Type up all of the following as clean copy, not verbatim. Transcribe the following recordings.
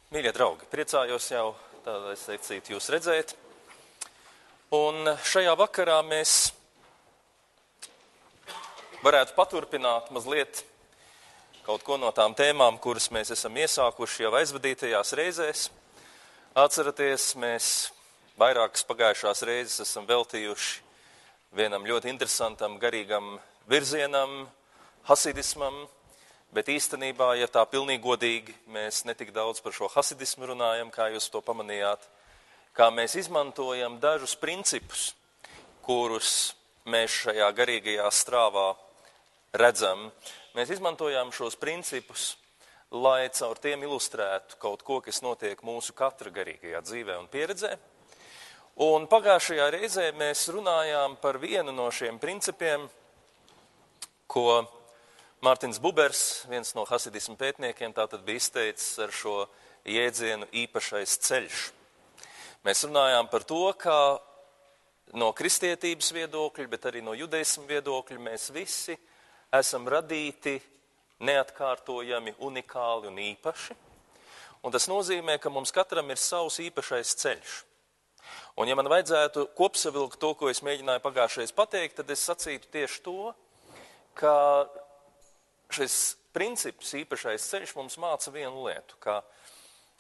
Mīļie draugi, priecājos jau tādā secīt jūs redzēt. Un šajā vakarā mēs varētu paturpināt mazliet kaut ko no tām tēmām, kuras mēs esam iesākuši jau aizvadītajās reizēs. Atceraties, mēs vairākas pagājušās reizes esam veltījuši vienam ļoti interesantam garīgam virzienam, hasidismam. Bet īstenībā, ja tā pilnīgi godīgi, mēs netik daudz par šo hasidismu runājam, kā jūs to pamanījāt, kā mēs izmantojam dažus principus, kurus mēs šajā garīgajā strāvā redzam. Mēs izmantojam šos principus, lai caur tiem ilustrētu kaut ko, kas notiek mūsu katra garīgajā dzīvē un pieredzē. Un pagājušajā reizē mēs runājām par vienu no šiem principiem, ko Mārtiņš Bubers, viens no hasidismu pētniekiem, tātad bija izteicis ar šo jēdzienu īpašais ceļš. Mēs runājām par to, ka no kristietības viedokļa, bet arī no judaismu viedokļa mēs visi esam radīti neatkārtojami, unikāli un īpaši. Un tas nozīmē, ka mums katram ir savs īpašais ceļš. Un ja man vajadzētu kopsavilkt to, ko es mēģināju pagājušreiz pateikt, tad es sacītu tieši to, ka šis princips, īpašais ceļš mums māca vienu lietu, ka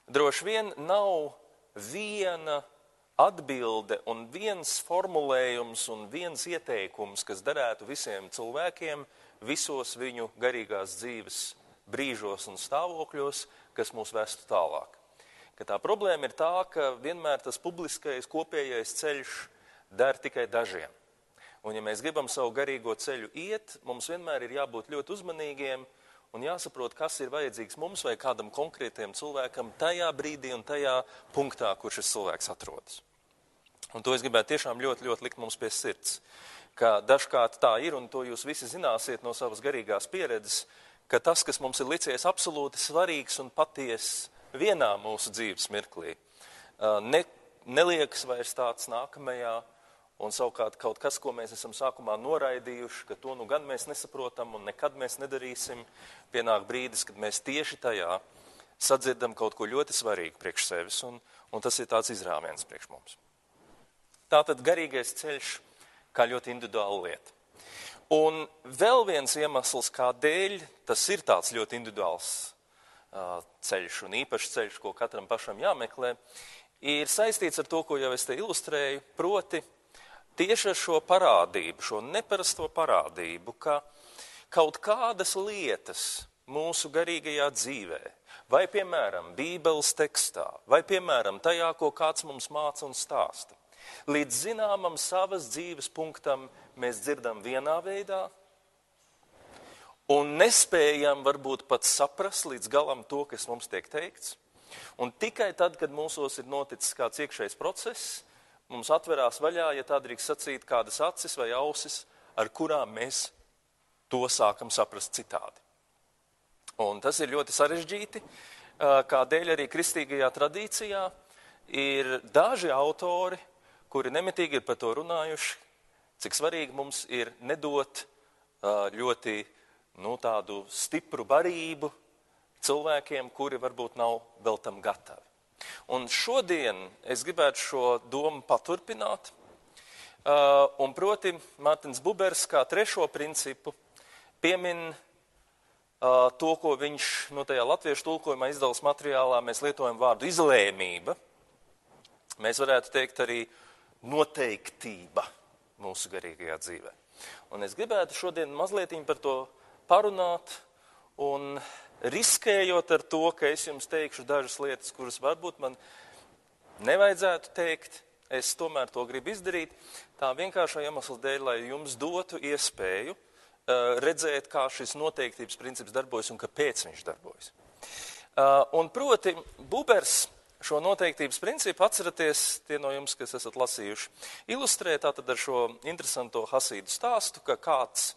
droši vien nav viena atbilde un viens formulējums un viens ieteikums, kas derētu visiem cilvēkiem visos viņu garīgās dzīves brīžos un stāvokļos, kas mūs vestu tālāk. Ka tā problēma ir tā, ka vienmēr tas publiskais kopējais ceļš der tikai dažiem. Un ja mēs gribam savu garīgo ceļu iet, mums vienmēr ir jābūt ļoti uzmanīgiem un jāsaprot, kas ir vajadzīgs mums vai kādam konkrētiem cilvēkam tajā brīdī un tajā punktā, kur šis cilvēks atrodas. Un to es gribētu tiešām ļoti likt mums pie sirds, ka dažkārt tā ir, un to jūs visi zināsiet no savas garīgās pieredzes, ka tas, kas mums ir licies absolūti svarīgs un patiess vienā mūsu dzīves mirklī, neliekas vairs tāds nākamajā. Un savukārt kaut kas, ko mēs esam sākumā noraidījuši, ka to nu gan mēs nesaprotam un nekad mēs nedarīsim, pienāk brīdis, kad mēs tieši tajā sadzirdam kaut ko ļoti svarīgu priekš sevis, un tas ir tāds izrāviens priekš mums. Tātad garīgais ceļš kā ļoti individuāla lieta. Un vēl viens iemesls, kādēļ tas ir tāds ļoti individuāls ceļš un īpašs ceļš, ko katram pašam jāmeklē, ir saistīts ar to, ko jau es te ilustrēju, proti tieši ar šo parādību, šo neparasto parādību, ka kaut kādas lietas mūsu garīgajā dzīvē, vai piemēram Bībeles tekstā, vai piemēram tajā, ko kāds mums māca un stāsta, līdz zināmam savas dzīves punktam mēs dzirdam vienā veidā un nespējam varbūt pat saprast līdz galam to, kas mums tiek teikts. Un tikai tad, kad mūsos ir noticis kāds iekšējs process, mums atverās vaļā, ja tā drīkst sacīt, kādas acis vai ausis, ar kurām mēs to sākam saprast citādi. Un tas ir ļoti sarežģīti, kādēļ arī kristīgajā tradīcijā ir daži autori, kuri nemitīgi ir par to runājuši, cik svarīgi mums ir nedot ļoti tādu stipru barību cilvēkiem, kuri varbūt nav vēl tam gatavi. Un šodien es gribētu šo domu paturpināt, un proti Mārtiņš Bubers kā trešo principu piemin to, ko viņš tajā latviešu tulkojumā izdevuma materiālā mēs lietojam vārdu izlēmība. Mēs varētu teikt arī noteiktība mūsu garīgajā dzīvē. Un es gribētu šodien mazliet par to parunāt un riskējot ar to, ka es jums teikšu dažas lietas, kuras varbūt man nevajadzētu teikt, es tomēr to gribu izdarīt, tā vienkāršā iemesla dēļ, lai jums dotu iespēju redzēt, kā šis noteiktības princips darbojas un kāpēc viņš darbojas. Un proti, Bubers šo noteiktības principu, atceraties tie no jums, kas esat lasījuši, ilustrē tātad ar šo interesanto hasīdu stāstu, ka kāds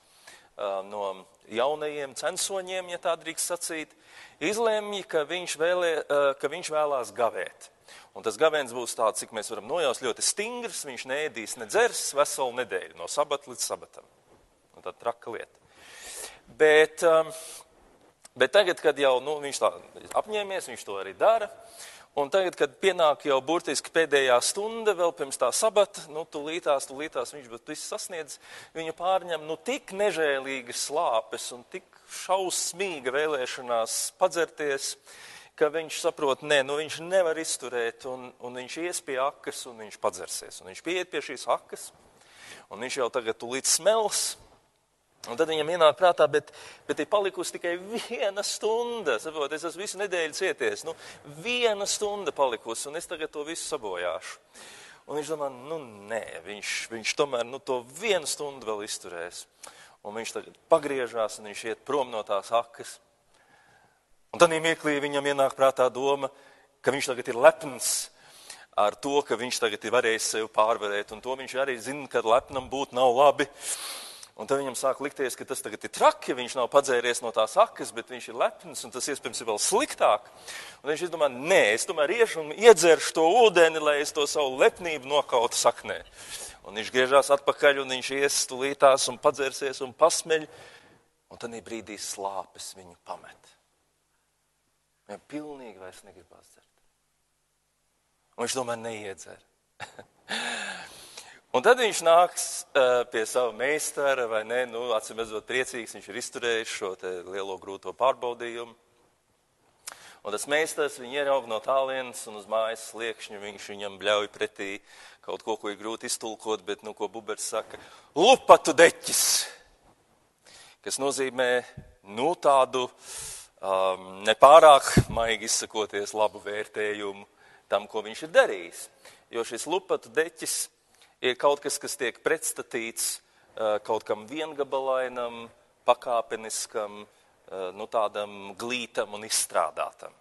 no jaunajiem censoņiem, ja tā drīkst sacīt, izlēmja, ka viņš vēlās gavēt. Un tas gavēns būs tāds, cik mēs varam nojaust, ļoti stingrs, viņš neēdīs, nedzers veselu nedēļu, no sabata līdz sabatam. Un tā traka lieta. Bet Bet tagad, kad jau viņš tā apņēmies, viņš to arī dara. Un tagad, kad pienāk jau burtiski pēdējā stunda, vēl pirms tā sabata, tūlītās viņš visu sasniedz, viņu pārņem tik nežēlīgas slāpes un tik šausmīga vēlēšanās padzerties, ka viņš saprot, viņš nevar izturēt, un viņš ies pie akas, un viņš padzersies. Un viņš pieiet pie šīs akas, un viņš jau tagad tūlīt smels. Un tad viņam ienāk prātā, bet ir palikusi tikai 1 stunda. Saprot, es esmu visu nedēļu cieties. 1 stunda palikusi, un es tagad to visu sabojāšu. Un viņš domā, nē, viņš tomēr to 1 stundu vēl izturēs. Un viņš tagad pagriežās, un viņš iet prom no tās akas. Un tad mirklī viņam ienāk prātā doma, ka viņš tagad ir lepns ar to, ka viņš tagad ir varējis sevi pārvarēt. Un to viņš arī zina, ka lepnam būt nav labi. Un tad viņam sāk likties, ka tas tagad ir traki, viņš nav padzēries no tās akas, bet viņš ir lepns, un tas iespējams ir vēl sliktāk. Un viņš izdomā, nē, es tomēr iešu un iedzeršu to ūdeni, lai es to savu lepnību nokautu saknē. Un viņš griežās atpakaļ, un viņš ies stulītās un padzersies un pasmeļ, un tad brīdī slāpes viņu pamet. Viņam pilnīgi vairs negribās dzert. Un viņš tomēr neiedzer. Un tad viņš nāks pie sava meistara, vai ne, acīm redzot priecīgs, viņš ir izturējis šo te lielo grūto pārbaudījumu. Un tas meistars viņu ieraug no tālienes un uz mājas sliekšņu viņš viņam bļauj pretī kaut ko ir grūti iztulkot, bet, ko Bubers saka, lupatu deķis, kas nozīmē, tādu nepārāk maigi izsakoties labu vērtējumu tam, ko viņš ir darījis. Jo šis lupatu deķis ir kaut kas tiek pretstatīts kaut kam viengabalainam, pakāpeniskam, tādam glītam un izstrādātam.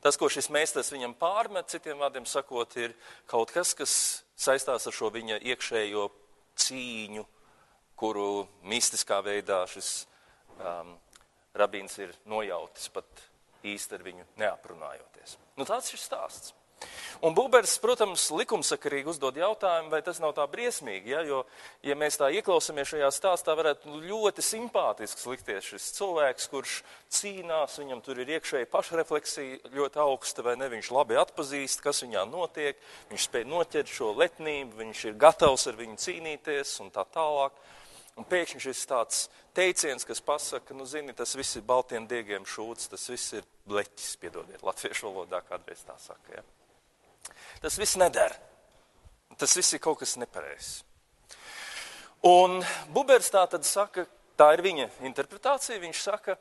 Tas, ko šis meistars viņam pārmet, citiem vārdiem sakot, ir kaut kas saistās ar šo viņa iekšējo cīņu, kuru mistiskā veidā šis rabīns ir nojautis pat īsti ar viņu neaprunājoties. Tāds ir stāsts. Un Bubers, protams, likumsakarīgi uzdod jautājumu, vai tas nav tā briesmīgi, jo, ja mēs tā ieklausamies šajā stāstā, varētu ļoti simpātisks likties šis cilvēks, kurš cīnās, viņam tur ir iekšēja pašrefleksija ļoti augsta, vai ne, viņš labi atpazīst, kas viņā notiek, viņš spēj noķert šo letnību, viņš ir gatavs ar viņu cīnīties un tā tālāk. Un pēkšņi šis tāds teiciens, kas pasaka, zini, tas viss ir baltiem diegiem šūts, tas viss ir bleķis, piedodiet, latviešu valodā kādreiz tā saka, ja. Tas viss neder. Tas viss ir kaut kas nepareizs. Un Bubers tā tad saka, tā ir viņa interpretācija, viņš saka,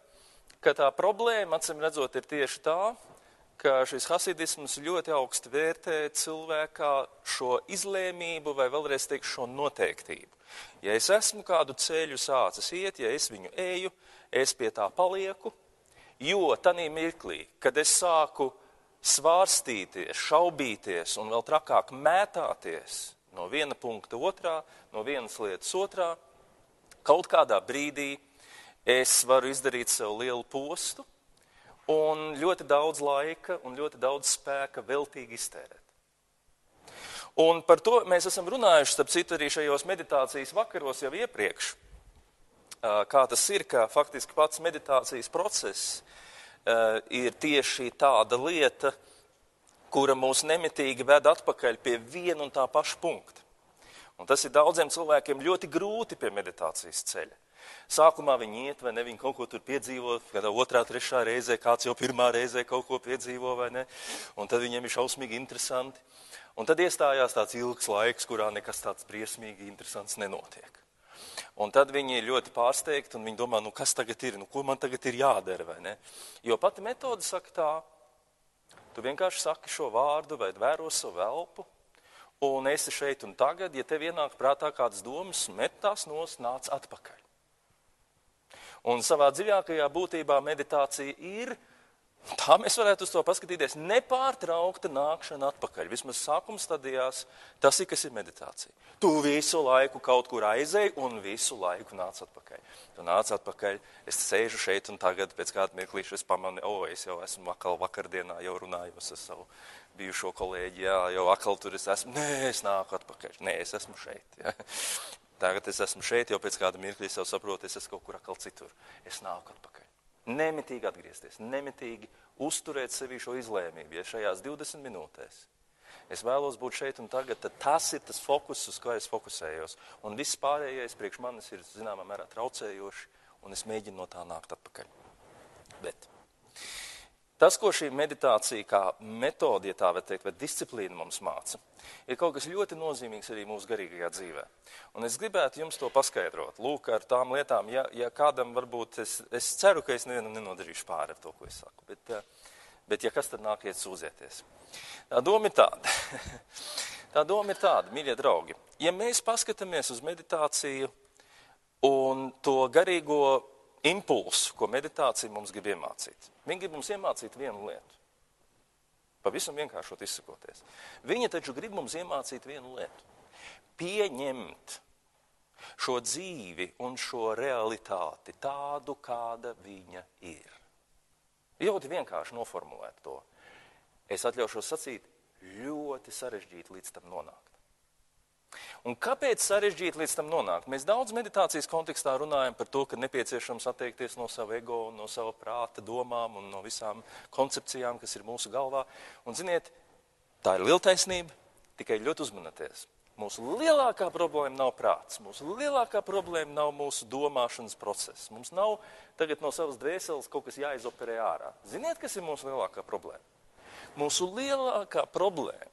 ka tā problēma, acīm redzot, ir tieši tā, ka šis hasidisms ļoti augsti vērtē cilvēkā šo izlēmību vai vēlreiz teikšu šo noteiktību. Ja es esmu kādu ceļu sācis iet, ja es viņu eju, es pie tā palieku, jo tanī mirklī, kad es sāku svārstīties, šaubīties un vēl trakāk mētāties no viena punkta otrā, no vienas lietas otrā, kaut kādā brīdī es varu izdarīt sev lielu postu un ļoti daudz laika un ļoti daudz spēka veltīgi iztērēt. Un par to mēs esam runājuši, starp citu, arī šajos meditācijas vakaros jau iepriekš, kā tas ir, ka faktiski pats meditācijas process ir tieši tāda lieta, kura mūs nemitīgi ved atpakaļ pie viena un tā paša punkta. Un tas ir daudziem cilvēkiem ļoti grūti pie meditācijas ceļa. Sākumā viņi iet, vai ne, viņi kaut ko tur piedzīvo, kādā 2., 3. reizē, kāds jau 1. reizē kaut ko piedzīvo, vai ne, un tad viņiem ir šausmīgi interesanti. Un tad iestājās tāds ilgs laiks, kurā nekas tāds briesmīgi interesants nenotiek. Un tad viņi ir ļoti pārsteigti un viņi domā, kas tagad ir, ko man tagad ir jādara, vai ne? Jo pati metode saka tā, tu vienkārši saki šo vārdu vai vēro savu elpu un esi šeit un tagad, ja tev ienāk prātā kādas domas, met tās nost, nāc atpakaļ. Un savā dziļākajā būtībā meditācija ir, tā mēs varētu uz to paskatīties, nepārtraukta nākšana atpakaļ. Vismaz sākuma stadijās tas ir, kas ir meditācija. Tu visu laiku kaut kur aizēji un visu laiku nāc atpakaļ. Tu nāc atpakaļ, es sēžu šeit un tagad pēc kāda mirklīša es pamanu, es jau esmu vakardienā, jau runājos ar savu bijušo kolēģi, jau atkal tur es esmu, es nāku atpakaļ, es esmu šeit. Ja. Tagad es esmu šeit, jau pēc kāda mirklī es jau saprotu, es esmu kaut kur atkal citur. Es nāku atpakaļ. nemitīgi atgriezties, nemitīgi uzturēt sevī šo izlēmību. Ja šajās 20 minūtēs es vēlos būt šeit un tagad, tad tas ir tas fokus, uz ko es fokusējos. Un viss pārējais priekš manis ir zināmā mērā traucējoši, un es mēģinu no tā nākt atpakaļ. Bet tas, ko šī meditācija kā metode, ja tā var teikt, vai disciplīna mums māca, ir kaut kas ļoti nozīmīgs arī mūsu garīgajā dzīvē. Un es gribētu jums to paskaidrot. Lūk, ar tām lietām, ja kādam varbūt, es ceru, ka es nevienam nenodarīšu pāri ar to, ko es saku. Bet ja kas tad nākiet sūdzēties? Tā doma ir tāda. Tā doma ir tāda, mīļie draugi. Ja mēs paskatāmies uz meditāciju un to garīgo impulsu, ko meditācija mums grib iemācīt. Viņa grib mums iemācīt vienu lietu. Pavisam vienkāršot izsakoties. Viņa taču grib mums iemācīt vienu lietu. Pieņemt šo dzīvi un šo realitāti tādu, kāda viņa ir. Ļoti vienkārši noformulēt to. Es atļaušos sacīt, ļoti sarežģīti līdz tam nonākt. Un kāpēc sarežģīti līdz tam nonākt? Mēs daudz meditācijas kontekstā runājam par to, ka nepieciešams atteikties no sava ego, no sava prāta domām un no visām koncepcijām, kas ir mūsu galvā. Un ziniet, tā ir liela taisnība, tikai ļoti uzmanieties. Mūsu lielākā problēma nav prāts, mūsu lielākā problēma nav mūsu domāšanas process. Mums nav tagad no savas dvēseles kaut kas jāizoperē ārā. Ziniet, kas ir mūsu lielākā problēma? Mūsu lielākā problēma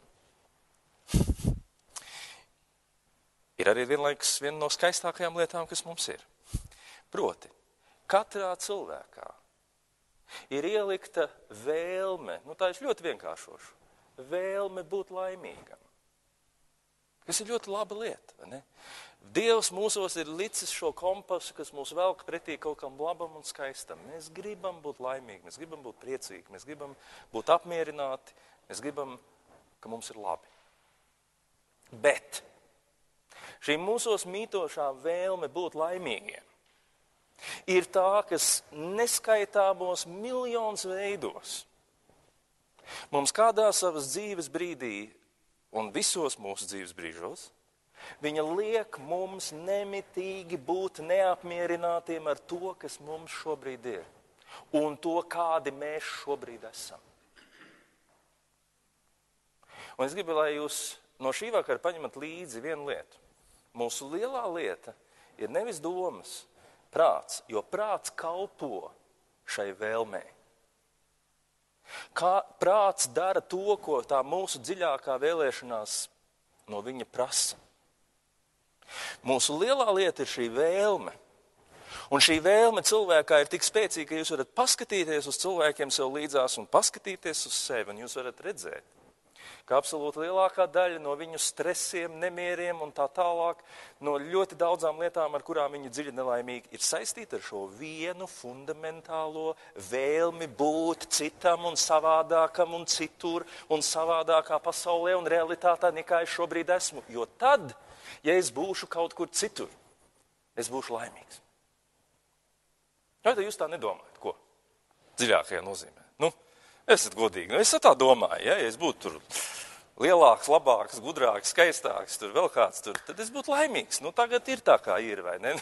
ir arī vienlaikus viena no skaistākajām lietām, kas mums ir. Proti, katrā cilvēkā ir ielikta vēlme, tā es ļoti vienkāršošu, vēlme būt laimīgam. Kas ir ļoti laba lieta, vai ne? Dievs mūsos ir licis šo kompasu, kas mūs velk pretī kaut kam labam un skaistam. Mēs gribam būt laimīgi, mēs gribam būt priecīgi, mēs gribam būt apmierināti, mēs gribam, ka mums ir labi. Bet šī mūsos mītošā vēlme būt laimīgiem ir tā, kas neskaitāmos miljonus veidos mums kādā savas dzīves brīdī un visos mūsu dzīves brīžos, viņa liek mums nemitīgi būt neapmierinātiem ar to, kas mums šobrīd ir, un to, kādi mēs šobrīd esam. Un es gribu, lai jūs no šī vakara paņemat līdzi vienu lietu. Mūsu lielā lieta ir nevis domas, prāts, jo prāts kalpo šai vēlmei. Kā prāts dara to, ko tā mūsu dziļākā vēlēšanās no viņa prasa. Mūsu lielā lieta ir šī vēlme. Un šī vēlme cilvēkā ir tik spēcīga, ka jūs varat paskatīties uz cilvēkiem sev līdzās un paskatīties uz sevi, un jūs varat redzēt, ka absolūti lielākā daļa no viņu stresiem, nemieriem un tā tālāk, no ļoti daudzām lietām, ar kurām viņi dziļi nelaimīgi, ir saistīta ar šo vienu fundamentālo vēlmi būt citam un savādākam un citur un savādākā pasaulē un realitātā, nekā es šobrīd esmu. Jo tad, ja es būšu kaut kur citur, es būšu laimīgs. Vai tad jūs tā nedomājat, ko? Dziļākajā nozīmē. Esat godīgi. Es tā domāju, ja es būtu tur lielāks, labāks, gudrāks, skaistāks, tur vēl kāds tur, tad es būtu laimīgs. Tagad ir tā, kā ir, vai ne?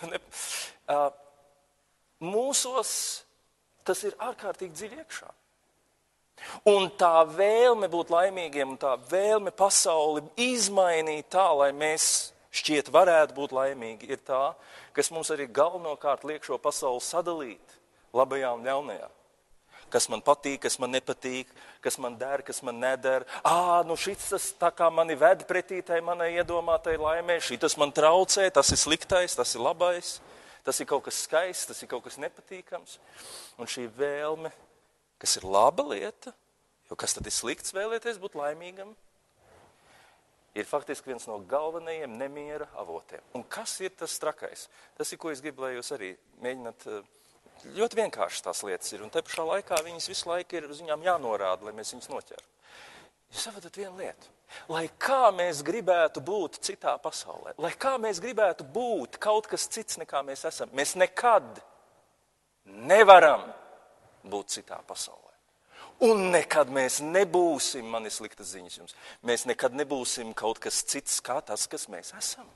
Mūsos tas ir ārkārtīgi dziļi iekšā. Un tā vēlme būt laimīgiem un tā vēlme pasauli izmainīt tā, lai mēs šķiet varētu būt laimīgi, ir tā, kas mums arī galvenokārt liek šo pasauli sadalīt labajā un ļaunajā. Kas man patīk, kas man nepatīk, kas man der, kas man neder. Šis tas tā kā mani ved pretī tai manai iedomātai laimē, šitas man traucē, tas ir sliktais, tas ir labais, tas ir kaut kas skaists, tas ir kaut kas nepatīkams. Un šī vēlme, kas ir laba lieta, jo kas tad ir slikts vēlēties būt laimīgam, ir faktiski viens no galvenajiem nemiera avotiem. Un kas ir tas trakais? Tas ir, ko es gribu, lai jūs arī mēģināt. Ļoti vienkārši tās lietas ir, un te pašā laikā viņas visu laiku ir uz viņām jānorāda, lai mēs viņas noķeram. Jūs saprotat vienu lietu. Lai kā mēs gribētu būt citā pasaulē, lai kā mēs gribētu būt kaut kas cits, nekā mēs esam, mēs nekad nevaram būt citā pasaulē. Un nekad mēs nebūsim, man ir sliktas ziņas jums, mēs nekad nebūsim kaut kas cits kā tas, kas mēs esam.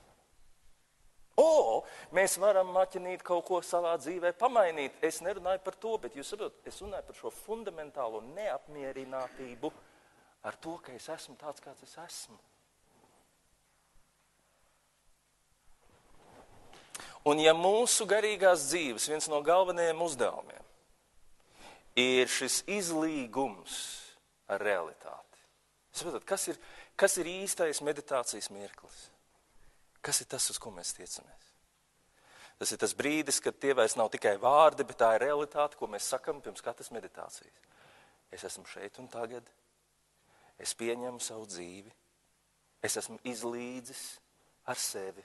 Mēs varam maķinīt kaut ko savā dzīvē, pamainīt. Es nerunāju par to, bet jūs saprotat, es runāju par šo fundamentālo neapmierinātību ar to, ka es esmu tāds, kāds es esmu. Un ja mūsu garīgās dzīves viens no galvenajiem uzdevumiem ir šis izlīgums ar realitāti. Saprotat, kas ir īstais meditācijas mirklis? Kas ir tas, uz ko mēs tiecamies? Tas ir tas brīdis, kad tie vairs nav tikai vārdi, bet tā ir realitāte, ko mēs sakam pirms katras meditācijas. Es esmu šeit un tagad. Es pieņemu savu dzīvi. Es esmu izlīdzis ar sevi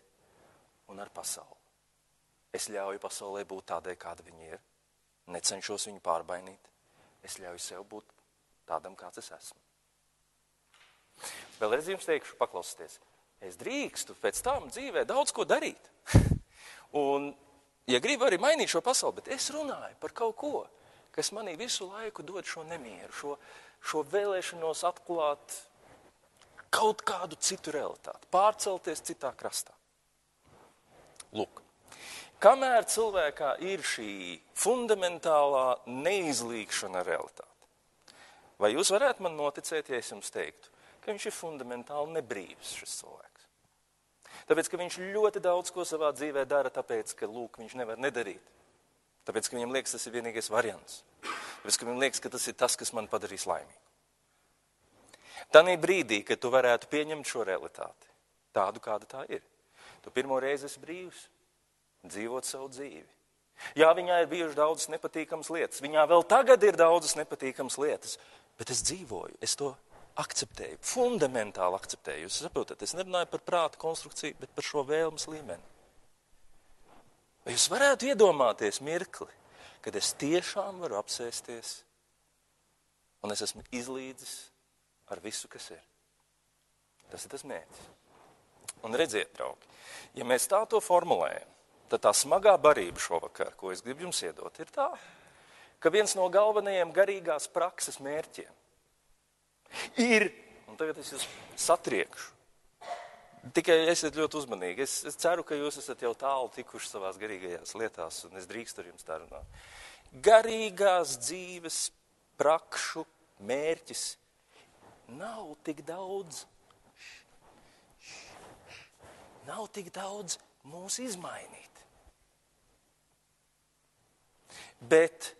un ar pasauli. Es ļauju pasaulē būt tādai, kāda viņa ir. Necenšos viņu pārbainīt. Es ļauju sev būt tādam, kāds es esmu. Vēlreiz jums teikšu, paklausieties. Es drīkstu pēc tam dzīvē daudz ko darīt. Un, ja gribu arī mainīt šo pasauli, bet es runāju par kaut ko, kas manī visu laiku dod šo nemieru, šo vēlēšanos atklāt kaut kādu citu realitāti, pārcelties citā krastā. Lūk. Kamēr cilvēkā ir šī fundamentālā neizlīgšana realitāte, vai jūs varētu man noticēt, ja es jums teiktu, ka viņš ir fundamentāli nebrīvs šis cilvēks? Tāpēc, ka viņš ļoti daudz ko savā dzīvē dara, tāpēc, ka, lūk, viņš nevar nedarīt. Tāpēc, ka viņam liekas, tas ir vienīgais variants. Tāpēc, ka viņam liekas, ka tas ir tas, kas man padarīs laimīgu. Tanī brīdī, kad tu varētu pieņemt šo realitāti, tādu, kāda tā ir, tu pirmo reizi esi brīvs. Dzīvot savu dzīvi. Jā, viņā ir bijušas daudzas nepatīkamas lietas. Viņā vēl tagad ir daudzas nepatīkamas lietas. Bet es dzīvoju, es to akceptēju, fundamentāli akceptēju. Jūs saprotat, es nerunāju par prāta konstrukciju, bet par šo vēlmes līmeni. Vai jūs varētu iedomāties mirkli, kad es tiešām varu apsēsties un es esmu izlīdzis ar visu, kas ir? Tas ir tas mērķis. Un redziet, draugi, ja mēs tā to formulējam, tad tā smagā barība šovakar, ko es gribu jums iedot, ir tā, ka viens no galvenajiem garīgās prakses mērķiem ir, un tagad es jūs satriekšu, tikai esiet ļoti uzmanīgi, es ceru, ka jūs esat jau tālu tikuši savās garīgajās lietās, un es drīkstu ar jums tā runāt. Garīgās dzīves prakšu mērķis nav tik daudz mūs izmainīt. Bet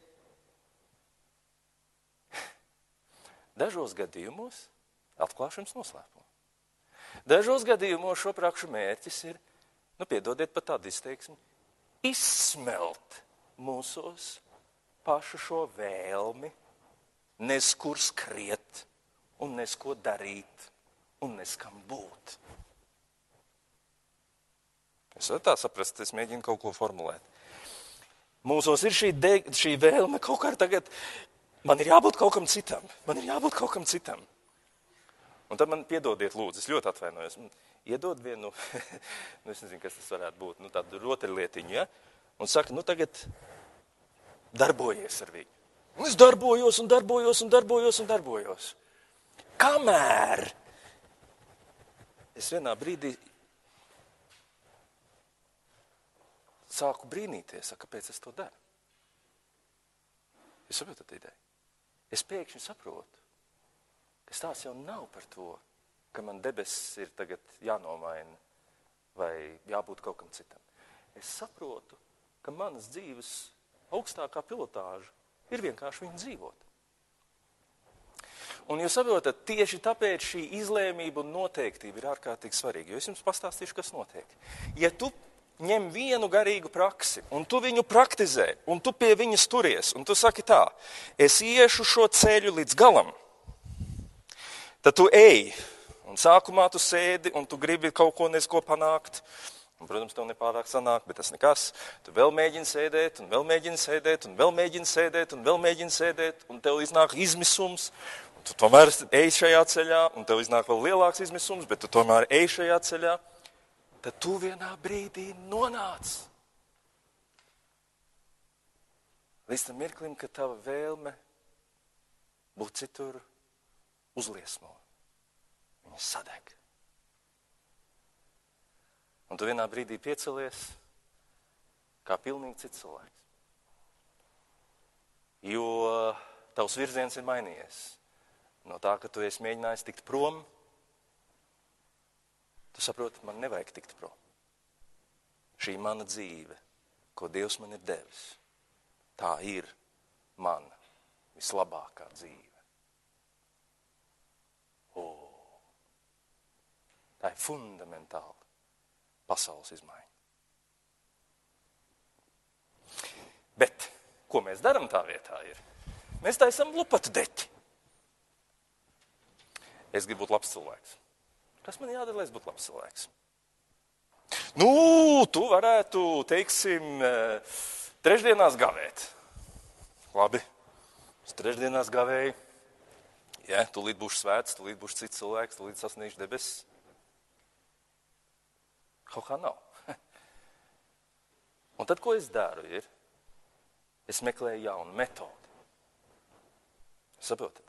dažos gadījumos, atklāšu jums noslēpumu, dažos gadījumos šo prakšu mērķis ir, piedodiet pat tādu izteiksmi, izsmelt mūsos pašu šo vēlmi, nez kur skriet un nez ko darīt un nez kam būt. Es varu tā saprast, es mēģinu kaut ko formulēt. Mūsos ir šī vēlme kaut kā tagad, man ir jābūt kaut kam citam. Un tad man piedodiet lūdzu, es ļoti atvainojos. Iedod vienu, es nezinu, kas tas varētu būt, tādu rotaļlietiņu, ja? Un saka, tagad darbojies ar viņu. Un es darbojos. Kamēr es vienā brīdī sāku brīnīties, kāpēc es to daru. Jūs saprotat ideju? Es pēkšņi saprotu, ka tās jau nav par to, ka man debesis ir tagad jānomaina vai jābūt kaut kam citam. Es saprotu, ka manas dzīves augstākā pilotāža ir vienkārši viņu dzīvot. Un jūs saprotat, tieši tāpēc šī izlēmība un noteiktība ir ārkārtīgi svarīga. Jo es jums pastāstīšu, kas notiek. Ja tu ņem vienu garīgu praksi, un tu viņu praktizē, un tu pie viņas turies, un tu saki tā, es iešu šo ceļu līdz galam, tad tu ej, un sākumā tu sēdi, un tu gribi kaut ko nesko panākt, un, protams, tev nepārāk sanāk, bet tas nekas, tu vēl mēģini sēdēt, un vēl mēģini sēdēt, un vēl mēģini sēdēt, un vēl mēģini sēdēt, un tev iznāk izmisums, un tu tomēr ej šajā ceļā, un tev iznāk vēl lielāks izmisums, bet tu tomēr ej šajā ceļā, tad tu vienā brīdī nonāc līdz tam mirklim, ka tava vēlme būt citur uzliesmo. Viņa sadeg. Un tu vienā brīdī piecelies kā pilnīgi cits cilvēks. Jo tavs virziens ir mainījies. No tā, ka tu esi mēģinājis tikt prom, tu saproti, man nevajag tikt prom. Šī mana dzīve, ko Dievs man ir devis, tā ir mana vislabākā dzīve. Tā ir fundamentāla pasaules izmaiņa. Bet, ko mēs darām tā vietā ir? Mēs taisam lupatu deķi. Es gribu būt labs cilvēks. Kas man jādara, lai es būtu labs cilvēks? Tu varētu, teiksim, trešdienās gavēt. Labi, es trešdienās gavēju. Ja, tūlīt būšu svēts, tūlīt būšu cits cilvēks, tūlīt sasniegšu debesis. Kaut kā nav. Un tad, ko es daru, ir, es meklēju jaunu metodi. Saprotat?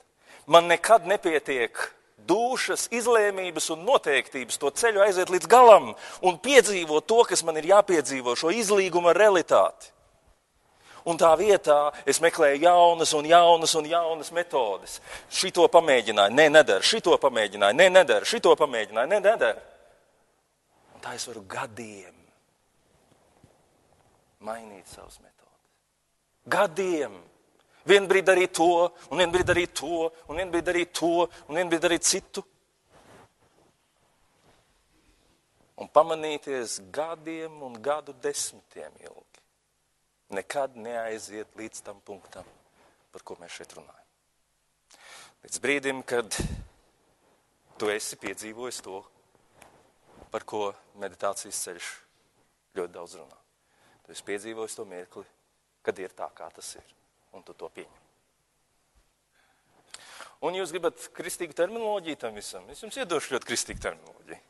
Man nekad nepietiek dušas, izlēmības un noteiktības to ceļu aiziet līdz galam un piedzīvot to, kas man ir jāpiedzīvo, šo izlīgumu ar realitāti. Un tā vietā es meklēju jaunas metodes. Šito pamēģināju, nedara, šito pamēģināju, nedara, šito pamēģināju, nedara. Un tā es varu gadiem mainīt savas metodes. Gadiem. Vienu brīdi darīt to, un vienu brīdi darīt to, un vienu brīdi darīt to, un vienu brīdi darīt citu. Un pamanīties gadiem un gadu desmitiem ilgi. Nekad neaiziet līdz tam punktam, par ko mēs šeit runājam. Līdz brīdim, kad tu esi piedzīvojis to, par ko meditācijas ceļš ļoti daudz runā. Tu esi piedzīvojis to mirkli, kad ir tā, kā tas ir. Un tu to pieņem. Un jūs gribat kristīgu terminoloģiju tam visam? Es jums iedošu ļoti kristīgu terminoloģiju.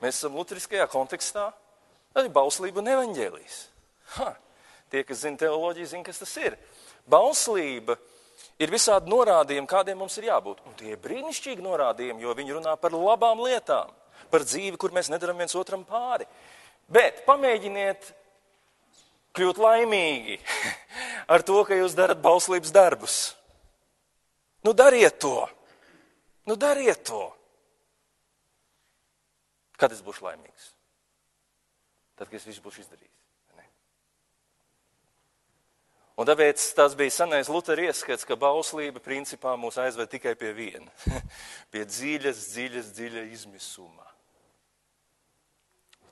Mēs esam luteriskajā kontekstā, arī bauslība un evaņģēlijs. Tie, kas zina teoloģiju, zina, kas tas ir. Bauslība ir visādi norādījumi, kādiem mums ir jābūt. Un tie ir brīnišķīgi norādījumi, jo viņi runā par labām lietām, par dzīvi, kur mēs nedaram viens otram pāri. Bet pamēģiniet kļūt laimīgi ar to, ka jūs darat bauslības darbus. Dariet to. Dariet to. Kad es būšu laimīgs? Tad, kad es visu būšu izdarījis. Ne? Un tāpēc tas bija senais Lutera ieskats, ka bauslība principā mūs aizved tikai pie viena. Pie dziļa izmisuma.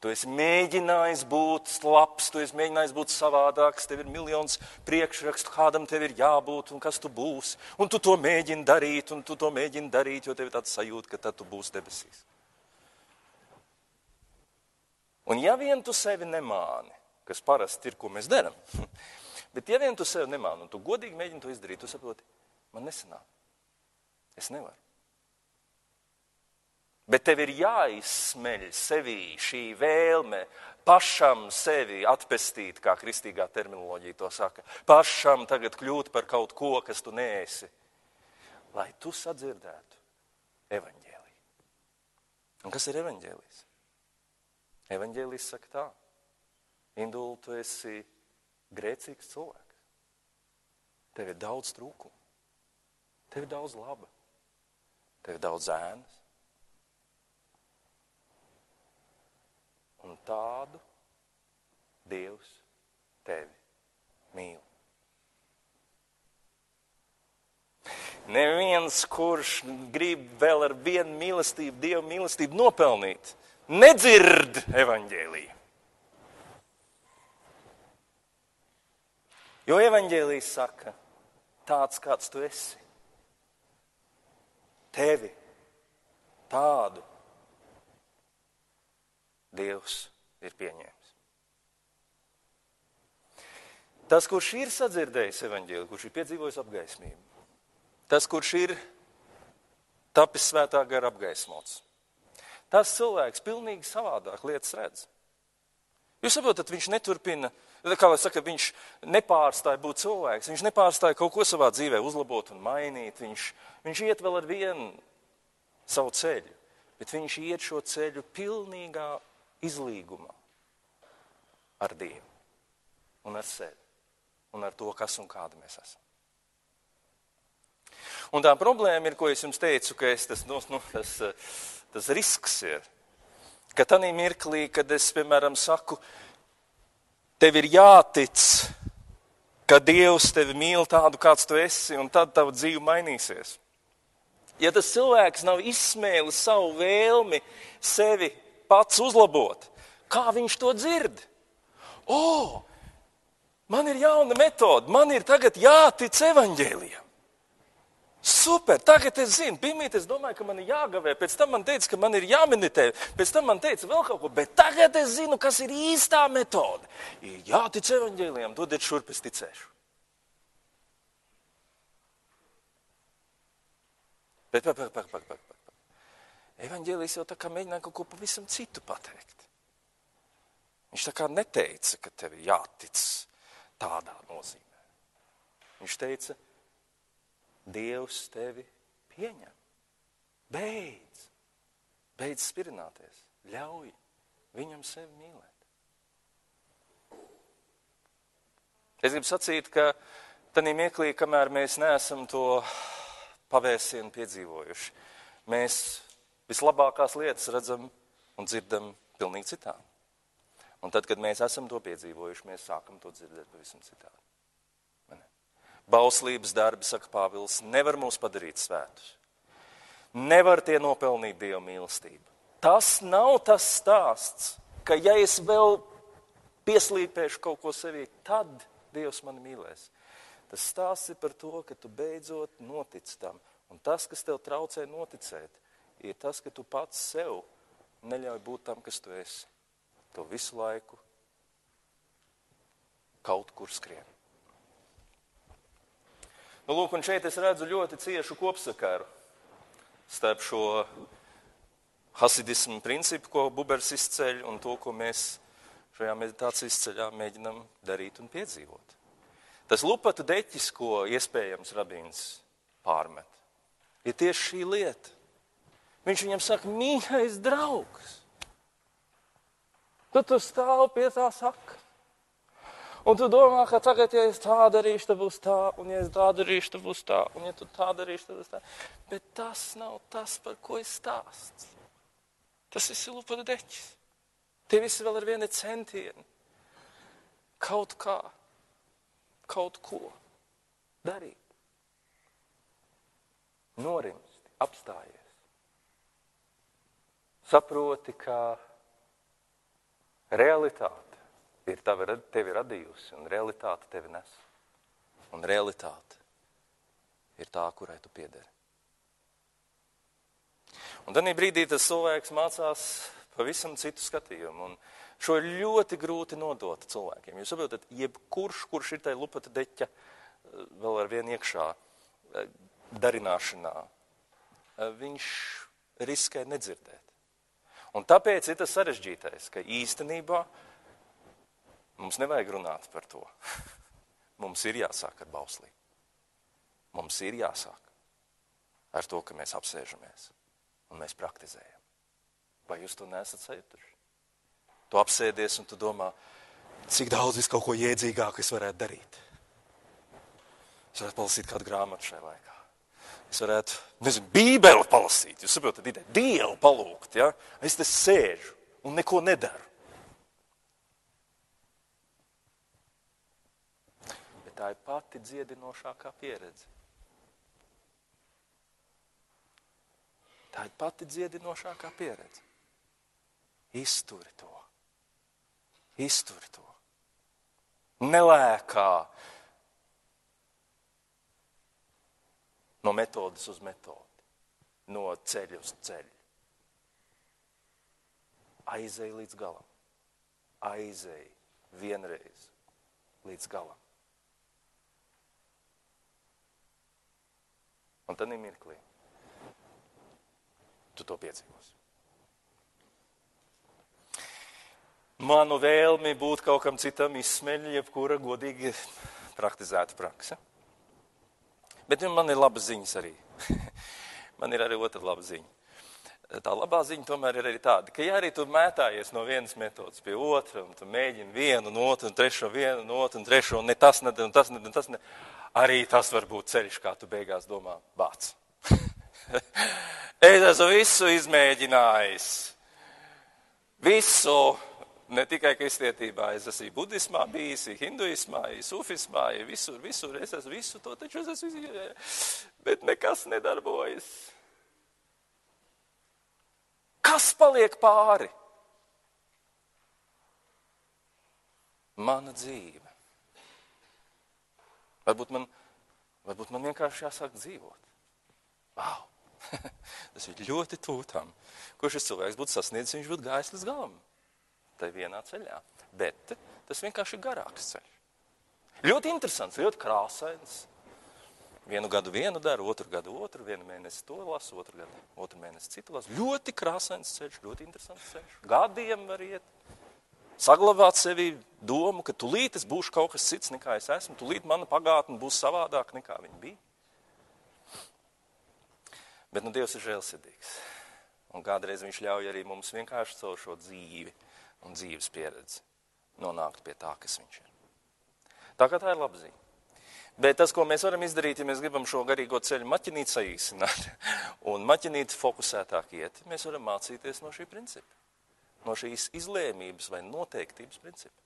Tu esi mēģinājis būt labs, tu esi mēģinājis būt savādāks, tev ir miljons priekšrakstu, kādam tev ir jābūt un kas tu būsi. Un tu to mēģini darīt, jo tev ir tāds sajūta, ka tad tu būsi debesīs. Un ja vien tu sevi nemāni, kas parasti ir, ko mēs darām, bet ja vien tu sevi nemāni un tu godīgi mēģini to izdarīt, tu saproti, man nesanāk. Es nevaru. Bet tev ir jāizsmeļ sevī šī vēlme pašam sevi atpestīt, kā kristīgā terminoloģija to saka. Pašam tagad kļūt par kaut ko, kas tu neesi, lai tu sadzirdētu evaņģēliju. Un kas ir evaņģēlijs? Evaņģēlijs saka tā. Induli, tu esi grēcīgs cilvēks. Tev ir daudz trūkumu. Tev ir daudz laba. Tev ir daudz ēnas. Un tādu Dievs tevi mīl. Neviens, kurš grib vēl ar vienu mīlestību, Dieva mīlestību nopelnīt, nedzird evaņģēliju. Jo evaņģēlijs saka, tāds kāds tu esi, tevi, tādu Dievs ir pieņēmis. Tas, kurš ir sadzirdējis evaņģēliju, kurš ir piedzīvojis apgaismību, tas, kurš ir tapis svētā gara apgaismots, tas cilvēks pilnīgi savādāk lietas redz. Jūs saprotat, viņš neturpina, kā lai saka, viņš nepārstāja būt cilvēks, viņš nepārstāja kaut ko savā dzīvē uzlabot un mainīt, viņš iet vēl ar vienu savu ceļu, bet viņš iet šo ceļu pilnīgā izlīgumā, ar Dievu un ar sevi un ar to, kas un kāda mēs esam. Un tā problēma ir, ko es jums teicu, ka tas risks ir, ka tanī mirklī, kad es, piemēram, saku, tev ir jātic, ka Dievs tevi mīl tādu, kāds tu esi, un tad tava dzīve mainīsies. Ja tas cilvēks nav izsmēlis savu vēlmi sevi pats uzlabot, kā viņš to dzird? Man ir jauna metode, man ir tagad jātic evaņģēlijam. Super, tagad es zinu, pirmīt es domāju, ka man ir jāgavē, pēc tam man teica, ka man ir jāmeditē, pēc tam man teica vēl kaut ko, bet tagad es zinu, kas ir īstā metode. Ir jātic evaņģēlijam, dodiet šurp, es ticēšu. Bet evaņģēlijs jau tā kā mēģināja kaut ko pavisam citu pateikt. Viņš tā kā neteica, ka tev ir jātic tādā nozīmē. Viņš teica, Dievs tevi pieņem. Beidz spirināties. Ļauj viņam sevi mīlēt. Es gribu sacīt, ka tanī mirklī, kamēr mēs neesam to pavēsienu piedzīvojuši, mēs vislabākās lietas redzam un dzirdam pilnīgi citādi. Un tad, kad mēs esam to piedzīvojuši, mēs sākam to dzirdēt pavisam citādi. Bauslības darbi, saka Pāvils, nevar mūs padarīt svētus. Nevar tie nopelnīt Dieva mīlestību. Tas nav tas stāsts, ka ja es vēl pieslīpēšu kaut ko sevī, tad Dievs mani mīlēs. Tas stāsts ir par to, ka tu beidzot notic tam. Un tas, kas tev traucē noticēt, ir tas, ka tu pats sev neļauj būt tam, kas tu esi. Tu visu laiku kaut kur skrien. Nu, lūk, un šeit es redzu ļoti ciešu kopsakaru starp šo hasidismu principu, ko Bubers izceļ, un to, ko mēs šajā meditācijas ceļā mēģinam darīt un piedzīvot. Tas lupatu deķis, ko iespējams rabīns pārmet, ir tieši šī lieta. Viņš viņam saka, mīļais draugs, tu stāv pie tā saka. Un tu domā, ka tagad, ja es tā darīšu, tad būs tā, un ja es tā darīšu, tad būs tā, un ja tu tā darīšu, tad būs tā. Bet tas nav tas, par ko es stāsts. Tas viss ir lupatu deķis. Tie visi vēl ar vieni centieni. Kaut kā, kaut ko darīt. Norimsti, apstājies. Saproti, ka realitāte ir tevi radījusi, un realitāte tevi nes. Un realitāte ir tā, kurai tu piederi. Un tad brīdī tas cilvēks mācās pavisam citu skatījumu, un šo ir ļoti grūti nodot cilvēkiem. Jūs saprotat, kurš ir tai lupata deķa vēl ar vienu iekšā darināšanā, viņš riskē nedzirdēt. Un tāpēc ir tas sarežģītais, ka īstenībā mums nevajag runāt par to. Mums ir jāsāk ar bauslību. Mums ir jāsāk ar to, ka mēs apsēžamies un mēs praktizējam. Vai jūs to neesat sajutuši? Tu apsēdies un tu domā, cik daudz vis kaut ko iedzīgāku es varētu darīt. Es varētu palasīt kādu grāmatu šajā laikā. Es varētu, Bībeli palasīt. Jūs saprotat, Dievu palūgt, ja? Es te sēžu un neko nedaru. Tā ir pati dziedinošākā pieredze. Tā ir pati dziedinošākā pieredze. Izturi to. Izturi to. Nelēkā no metodas uz metodi, no ceļa uz ceļu. Aizej līdz galam. Aizej vienreiz līdz galam. Un tad mirklī tu to piedzīvos. Manu vēlmi būt kaut kam citam izsmeļ jebkura godīgi praktizēta praksa. Bet man ir labas ziņas arī. Man ir arī otra laba ziņa. tā labā ziņa tomēr ir arī tāda, ka ja arī tu mētājies no vienas metodas pie otra, un tu mēģini vienu, un otru, un trešo, vienu, un otru, un trešo, un ne tas, ne, un tas, ne, un tas, ne, arī tas var būt ceļš, kā tu beigās domā, bāc. Es esmu visu izmēģinājis. Visu, ne tikai kristietībā, es esmu budismā bijis, hinduismā, sufismā, visur, es esmu visu to, taču es esmu izmēģinājis, bet nekas nedarbojas. Kas paliek pāri? Mana dzīve. Varbūt man vienkārši jāsāk dzīvot. Vau! Tas ir ļoti tūtām. Ko šis cilvēks būtu sasniedzis, viņš būtu gājis līdz galam. Tā ir vienā ceļā. Bet tas vienkārši ir garāks ceļš. Ļoti interesants, ļoti krāsains. Vienu gadu vienu daru, otru gadu otru, vienu mēnesi to lasu, otru mēnesi citu lasu. Ļoti krāsains ceļš, ļoti interesants ceļš. Gadiem var iet. Saglabāt sevi domu, ka tulīt es būšu kaut kas cits nekā es esmu, tulīt mana pagātne būs savādāk nekā viņa bija. Bet Dievs ir žēlsirdīgs. Un kādreiz viņš ļauj arī mums vienkārši caur šo dzīvi un dzīves pieredzi nonākt pie tā, kas viņš ir. Tā kā tā ir laba ziņa. Bet tas, ko mēs varam izdarīt, ja mēs gribam šo garīgo ceļu maķinīt saīsināt un maķinīt fokusētāk iet, mēs varam mācīties no šī principa. No šīs izlēmības vai noteiktības principa.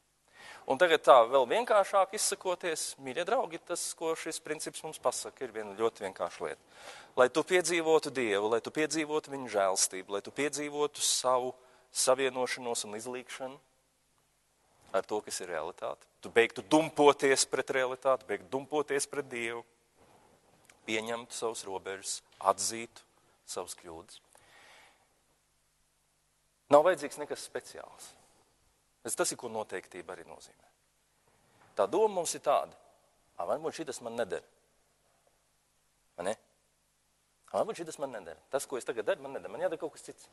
Un tagad tā vēl vienkāršāk izsakoties, mīļie draugi, tas, ko šis princips mums pasaka, ir viena ļoti vienkārša lieta. Lai tu piedzīvotu Dievu, lai tu piedzīvotu viņa žēlstību, lai tu piedzīvotu savu savienošanos un izlīgšanu ar to, kas ir realitāte. Tu beigtu dumpoties pret realitāti, beigtu dumpoties pret Dievu, pieņemtu savus robežas, atzītu savus kļūdas. Nav vajadzīgs nekas speciāls. Tas ir, ko noteiktība arī nozīmē. Tā doma mums ir tāda, varbūt šitas man nedara. Vai ne? Varbūt šitas man nedara. Tas, ko es tagad daru, man nedara. Man jādara kaut kas cits.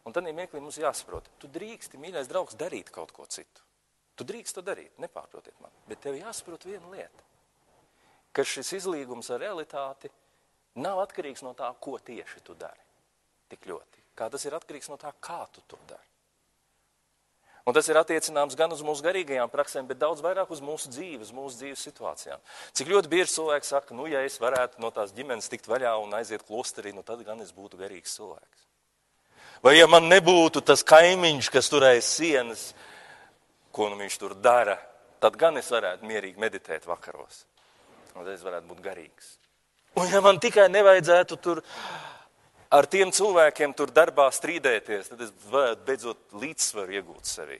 Un tad mirklī mums jāsaprot, tu drīksti, mīļais draugs, darīt kaut ko citu. Tu drīkst to darīt, nepārprotiet man. Bet tev jāsaprot viena lieta, ka šis izlīgums ar realitāti nav atkarīgs no tā, ko tieši tu dari. Tik ļoti. Kā tas ir atkarīgs no tā, kā tu to dari. Un tas ir attiecināms gan uz mūsu garīgajām praksēm, bet daudz vairāk uz mūsu dzīves situācijām. Cik ļoti bieži cilvēki saka, ja es varētu no tās ģimenes tikt vaļā un aiziet klosterī, tad gan es būtu garīgs cilvēks. Vai ja man nebūtu tas kaimiņš, kas turēja sienas, ko viņš tur dara, tad gan es varētu mierīgi meditēt vakaros. Un tad es varētu būt garīgs. Un ja man tikai nevajadzētu tur ar tiem cilvēkiem tur darbā strīdēties, tad es varētu beidzot līdzsvaru iegūt sevī.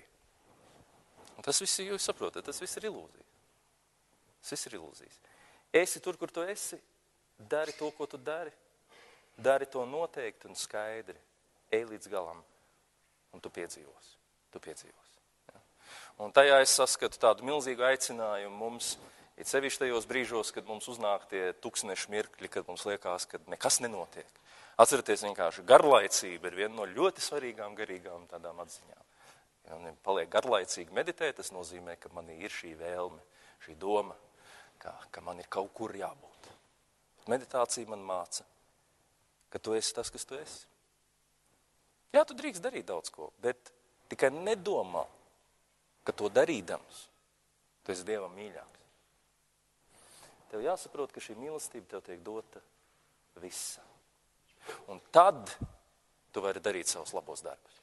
Un tas viss, jūs saprotat, tas viss ir ilūzija. Tas viss ir ilūzijas. Esi tur, kur tu esi, dari to, ko tu dari. Dari to noteikti un skaidri. Ej līdz galam, un tu piedzīvos. Ja? Un tajā es saskatu tādu milzīgu aicinājumu mums, it sevišķi tajos brīžos, kad mums uznāk tie tūkstnešu mirkļi, kad mums liekas, ka nekas nenotiek. Atcerieties vienkārši, garlaicība ir viena no ļoti svarīgām garīgām tādām atziņām. Ja paliek garlaicīgi meditēt, tas nozīmē, ka man ir šī vēlme, šī doma, ka man ir kaut kur jābūt. Meditācija man māca, ka tu esi tas, kas tu esi. Jā, tu drīkst darīt daudz ko, bet tikai nedomā, ka to darīdams, tu esi Dievam mīļāks. Tev jāsaprot, ka šī mīlestība tev tiek dota visa. Un tad tu vari darīt savus labos darbus.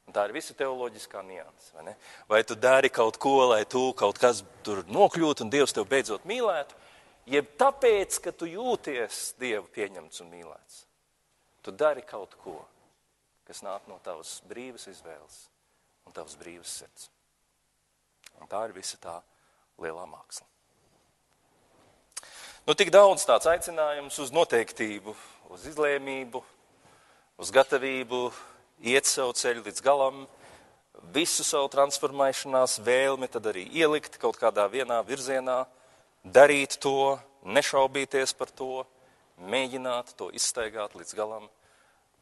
Un tā ir visa teoloģiskā nianse, vai ne? Vai tu dari kaut ko, lai tu kaut kas tur nokļūtu un Dievs tev beidzot mīlētu, jeb tāpēc, ka tu jūties Dievu pieņemts un mīlēts. Tu dari kaut ko, kas nāk no tavas brīvas izvēles un tavas brīvas sirds. Un tā ir visa tā lielā māksla. Tik daudz tāds aicinājums uz noteiktību, uz izlēmību, uz gatavību iet savu ceļu līdz galam, visu savu transformēšanās vēlmi tad arī ielikt kaut kādā vienā virzienā, darīt to, nešaubīties par to, mēģināt to izstaigāt līdz galam.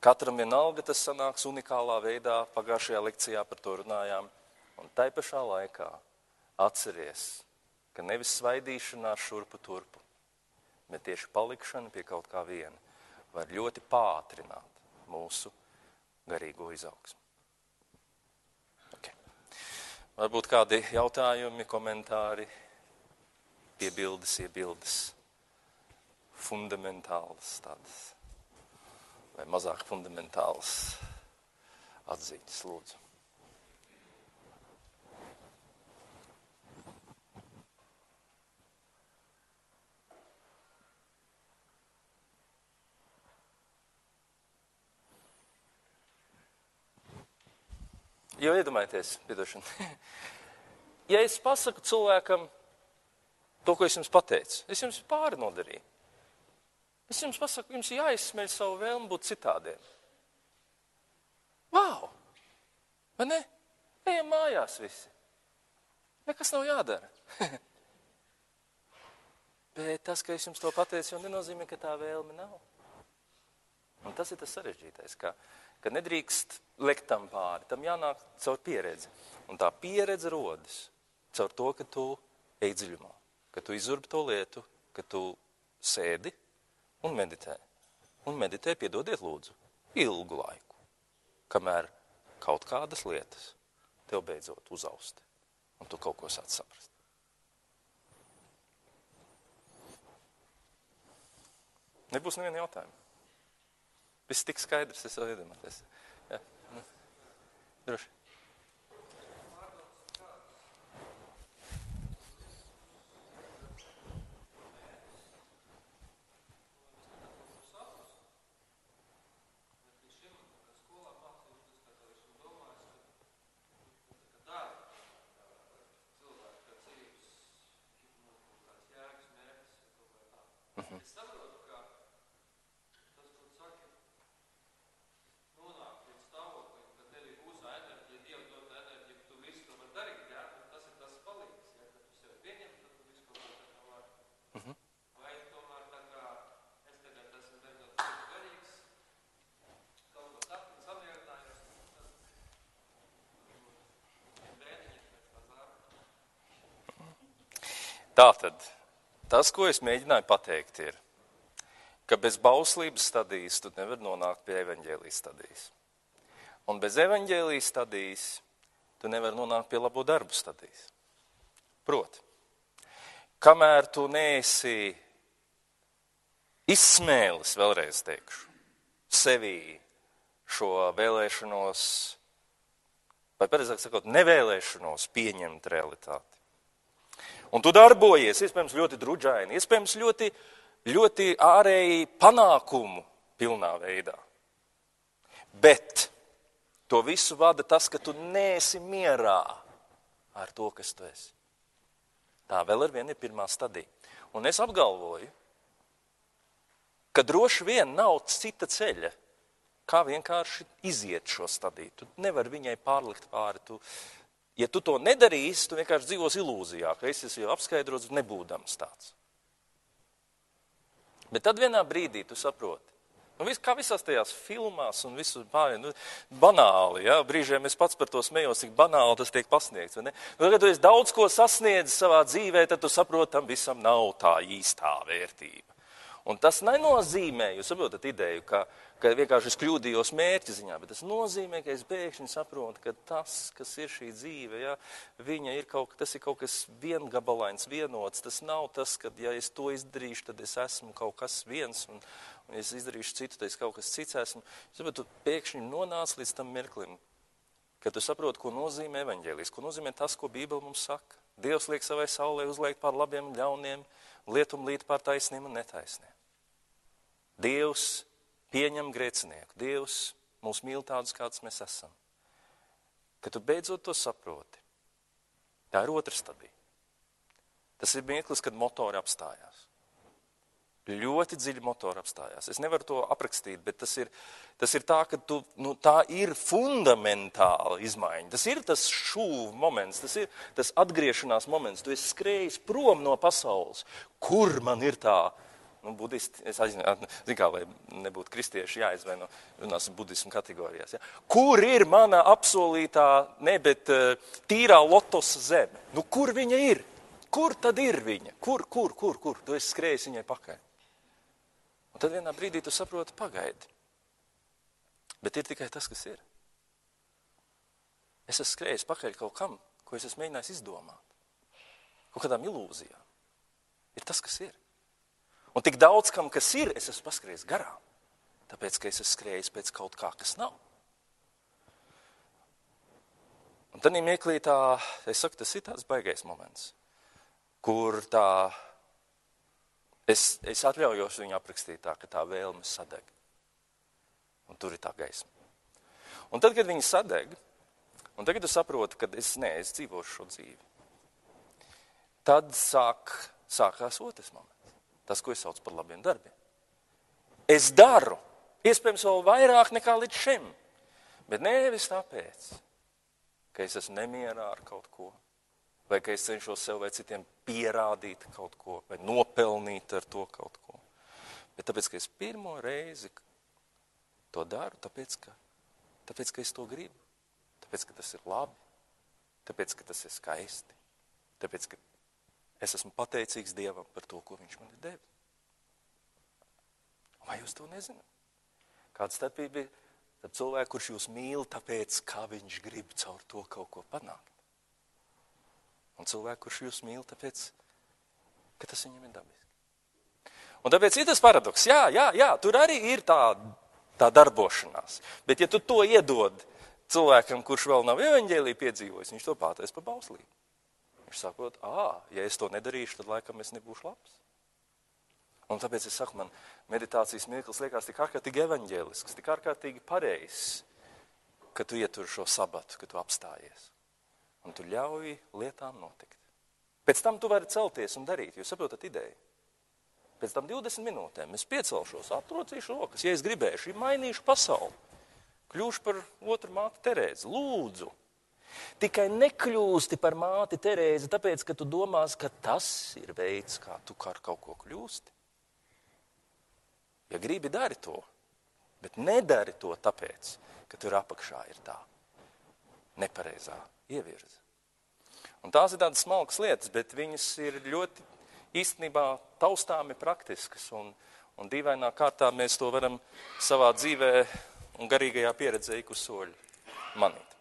Katram vienalga tas sanāks unikālā veidā, pagājušajā lekcijā par to runājām. Un tai pašā laikā atceries, ka nevis svaidīšanās šurpu turpu, bet tieši palikšana pie kaut kā viena var ļoti pātrināt mūsu garīgo izaugsmu. Okay. Varbūt kādi jautājumi, komentāri, iebildes, fundamentālas tādas, vai mazāk fundamentālas atziņas, lūdzu. Jo iedomājieties, piedošana, ja es pasaku cilvēkam to, ko es jums pateicu, es jums pāri nodarīju. Es jums pasaku, jums jāizsmeļ savu vēlmu būt citādiem. Vau! Vai ne? Ejam mājās visi. Nekas nav jādara. Bet tas, ka es jums to pateicu, jau nenozīmē, ka tā vēlme nav. Un tas ir tas sarežģītais, ka nedrīkst lekt tam pāri, tam jānāk caur pieredzi. Un tā pieredze rodas caur to, ka tu ej dziļumā, ka tu izurbi to lietu, ka tu sēdi un meditē. Un meditē, piedodiet lūdzu, ilgu laiku, kamēr kaut kādas lietas tev beidzot uzausti, un tu kaut ko sāc saprast. Nebūs neviena jautājuma. Viss tik skaidrs, es vēl iedomāties. Jā. Droši. Tātad, tas, ko es mēģināju pateikt, ir, ka bez bauslības stadijas tu nevar nonākt pie evaņģēlijas stadijas. Un bez evaņģēlijas stadijas tu nevar nonākt pie labo darbu stadijas. Proti, kamēr tu neesi izsmēlis, vēlreiz teikšu, sevī šo vēlēšanos, vai pareizāk sakot, nevēlēšanos pieņemt realitāti. Un tu darbojies, iespējams, ļoti druģaini, iespējams, ļoti ārēji panākumu pilnā veidā. Bet to visu vada tas, ka tu neesi mierā ar to, kas tu esi. Tā vēl ar vienu ir pirmā stadija. Un es apgalvoju, ka droši vien nav cita ceļa, kā vienkārši iziet šo stadiju. Tu nevari viņai pārlikt pāri. Ja tu to nedarīsi, tu vienkārši dzīvos ilūzijā, ka es esmu jau apskaidrots, nebūdams tāds. Bet tad vienā brīdī tu saproti, kā visās tajās filmās un visu pārējiem, banāli, ja? Brīžiem es pats par to smējos, cik banāli tas tiek pasniegts. Vai ne? Kad tu esi daudz ko sasniedzis savā dzīvē, tad tu saproti, tam visam nav tā īstā vērtība. Un tas nenozīmē, jūs saprotat ideju, ka vienkārši es kļūdījos mērķa ziņā, bet tas nozīmē, ka es pēkšņi saprotu, ka tas, kas ir šī dzīve, ja, tas ir kaut kas viengabalains, vienots. Tas nav tas, ka ja es to izdarīšu, tad es esmu kaut kas viens, un ja es izdarīšu citu, tad es kaut kas cits esmu. Tu pēkšņi nonāc līdz tam mirklim, ka tu saproti, ko nozīmē evaņģēlijs, ko nozīmē tas, ko Bībele mums saka. Dievs liek savai saulē uzliekt pār labiem un ļauniem, lietum līt pār taisniem un netaisniem. Dievs pieņem grēcinieku. Dievs mūs mīl tādus, kādus mēs esam. Kad tu beidzot to saproti, tā ir otra stadija. Tas ir mirklis, kad motori apstājās. Ļoti dziļi motori apstājās. Es nevaru to aprakstīt, bet tas ir tā, ka tā ir fundamentāla izmaiņa. Tas ir tas šūvu moments, tas ir tas atgriešanās moments. Tu esi skrējis prom no pasaules. Kur man ir tā? Budisti, es aizinu, kā, lai nebūtu kristieši jāizvaino, runāsim budismu kategorijās. Ja? Kur ir mana apsolītā, bet tīrā lotosa zeme? Kur viņa ir? Kur tad ir viņa? Kur? Tu esi skrējis viņai pakaļ. Un tad vienā brīdī tu saproti, pagaidi. Bet ir tikai tas, kas ir. Es esmu skrējis pakaļ kaut kam, ko es esmu mēģinājis izdomāt. Kaut kādām ilūzijām. Ir tas, kas ir. Un tik daudz kam, kas ir, es esmu paskrējis garām. Tāpēc, ka es esmu skrējis pēc kaut kā, kas nav. Un tad mieklī es saku, tas ir tāds baigais moments, kur es atļaujos viņu aprakstīt tā, ka tā vēlme sadeg. Un tur ir tā gaisma. Un tad, kad viņi sadeg, un tagad tu saproti, ka es dzīvošu šo dzīvi, tad sākās otrs moments. Tas, ko es saucu par labiem darbiem. Es daru, iespējams vēl vairāk nekā līdz šim, bet nevis tāpēc, ka es esmu nemierā ar kaut ko, vai ka es cenšos sev vai citiem pierādīt kaut ko, vai nopelnīt ar to kaut ko. Bet tāpēc, ka es pirmo reizi to daru, tāpēc, ka es to gribu, tāpēc, ka tas ir labi, tāpēc, ka tas ir skaisti, tāpēc, ka es esmu pateicīgs Dievam par to, ko viņš man ir devis. Vai jūs to nezināt? Kāda starpība ir starp cilvēku, kurš jūs mīl, tāpēc, kā viņš grib caur to kaut ko panākt? Un cilvēku, kurš jūs mīl, tāpēc, ka tas viņam ir dabiski. Un tāpēc ir tas paradoks. Jā, tur arī ir tā darbošanās. Bet ja tu to iedod cilvēkam, kurš vēl nav evaņģēliju piedzīvojis, viņš to pātais pa bauslību. Viņš sakot, ja es to nedarīšu, tad laikam es nebūšu labs. Un tāpēc es saku, man meditācijas mirklis liekas tik ārkārtīgi evaņģēlisks, tik ārkārtīgi pareizs, ka tu ietur šo sabatu, ka tu apstājies. Un tu ļauj lietām notikt. Pēc tam tu vari celties un darīt, jūs saprotat ideju. Pēc tam 20 minūtēm es piecelšos, atrocīšu rokas, ja es gribēšu, mainīšu pasauli. Kļūšu par otru māti Terēzi, lūdzu. Tikai nekļūsti par māti Terēzi, tāpēc, ka tu domās, ka tas ir veids, kā tu ar kaut ko kļūsti. Ja gribi, dari to, bet nedari to tāpēc, ka tur apakšā ir tā nepareizā ievirze. Un tās ir tādas smalkas lietas, bet viņas ir ļoti īstenībā taustāmi praktiskas, un dīvainā kārtā mēs to varam savā dzīvē un garīgajā pieredzē ik uz soļu manīt.